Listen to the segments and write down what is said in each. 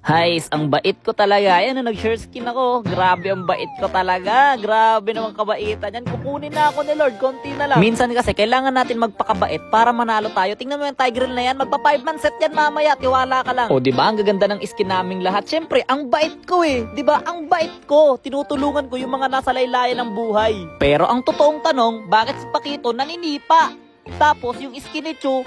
Hays, ang bait ko talaga. Ayan, nag-share skin ako. Grabe ang bait ko talaga. Grabe naman kabaitan yan. Kukunin na ako ni Lord. Konti na lang. Minsan kasi, kailangan natin magpakabait para manalo tayo. Tingnan mo yung Tigreal na yan. Magpa 5-man set yan mamaya. Tiwala ka lang. O, diba? Ang gaganda ng skin naming lahat. Siyempre, ang bait ko eh. Diba? Ang bait ko. Tinutulungan ko yung mga nasa laylayan ng buhay. Pero ang totoong tanong, bakit si Pakito naninipa? Tapos, yung skin ni Chu,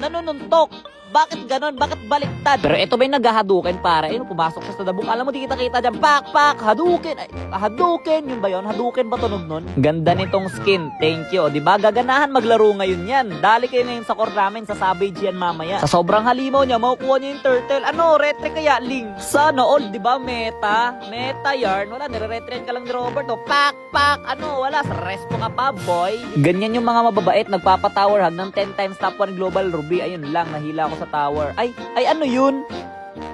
nanununtok. Bakit ganon? Bakit baliktad? Pero ito ba yung naghahadukin para? Ayun, pumasok siya sa dabong. Alam mo, di kita-kita dyan. Pak, pak, hadukin. Ay, hadukin. Yun ba yun? Hadukin ba tunog nun? Ganda nitong skin. Thank you. O, diba? Gaganahan maglaro ngayon yan. Dali kayo ngayon sa core namin. Sa Savage yan mamaya. Sa sobrang halimaw niya, makukuha niya yung turtle. Ano? Retre kaya? Link. Sana all, diba? Meta. Meta yarn. Wala, nire-retre ka lang ni Robert. O, pak, pak. Ano? Wala. Sa resto ka pa, boy. Ganyan yung mga mababait. Nagpapa-tower hug ng 10 times top 1 global ruby. Ayun lang. Nahila ako sa tower. Ay ano yun?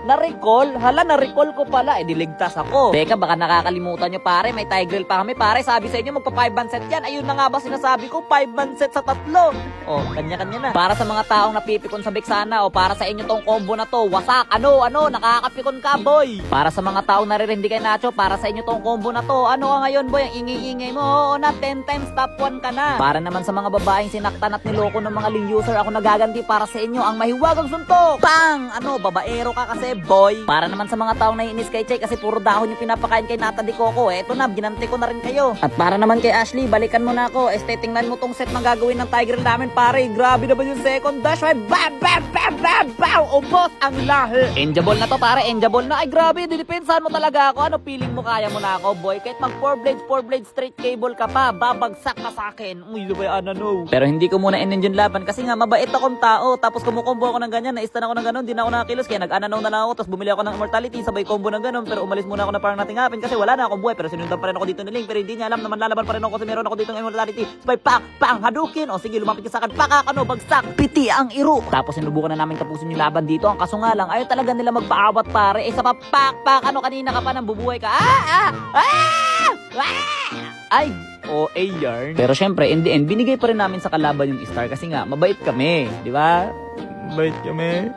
Na-recall? Hala, na-recall ko pala. Eh, diligtas ako. Teka, baka nakakalimutan nyo, pare. May Tigreal pa kami, pare. Sabi sa inyo, magpa 5-man set yan. Ayun na nga ba sinasabi ko? 5-man set sa tatlo. O, kanya-kanya na. Para sa mga taong napipikon sa Bexana, o para sa inyo tong combo na to, wasak. Ano, nakakapikon ka, boy. Para sa mga taong naririndi kay Nacho, para sa inyo tong combo na to, ano ka ngayon, boy? Ang ingay-ingay mo. Oo na, 10 times top 1 ka na. Para naman sa mga babaeng sinaktan at niloko ng mga link user, ako nagaganti para sa inyo ang mahiwagang suntok. Pang! Ano, babaero ka kasi, boy. Para naman sa mga taong naiinis kay Chay kasi puro dahon yung pinapakain kay Nata Di Coco, eto na, ginanti ko na rin kayo. At para naman kay Ashley, balikan mo na ako. Tingnan mo tong set na gagawin ng Tigreal namin, pare. Grabe naman yung second dash. Ay, bam, bam, bam, bam, bam. Ubos ang lahi. Enjable na to, pare. Enjable na. Ay, grabe. Didepensahan mo talaga ako. Ano, feeling mo kaya mo na ako, boy? Kahit mag 4 blades straight cable ka pa, babagsak ka sa akin. Uy, diba no? Pero hindi ko muna in-engine laban kasi nga mabait akong tao. Tapos kumukombo ako ng ganyan, na-stun ako ng ganon, di na ako nakakilos. Kaya nag-ananaw na lang ako. Tapos bumili ako ng immortality, sabay combo ng ganon. Pero umalis muna ako na parang natingapin kasi wala na akong buhay. Pero sinundan pa rin ako dito ni Link. Pero hindi niya alam na manlalaban pa rin ako kasi meron ako dito ng immortality. Sabay pak, pang, hadukin. O sige, lumapit ka sa akin. Pakak, bagsak. Piti ang iro. Tapos sinubukan na namin tapusin yung laban dito. Ang kaso nga lang, ayaw talaga nila magpaawat, pare. Sa pak, kanina ka pa nang bubuhay ka. Ay, yarn. Pero syempre, in the end, binigay pa rin namin sa kalaban yung star kasi nga, mabait kami. Di ba? Mabait kami.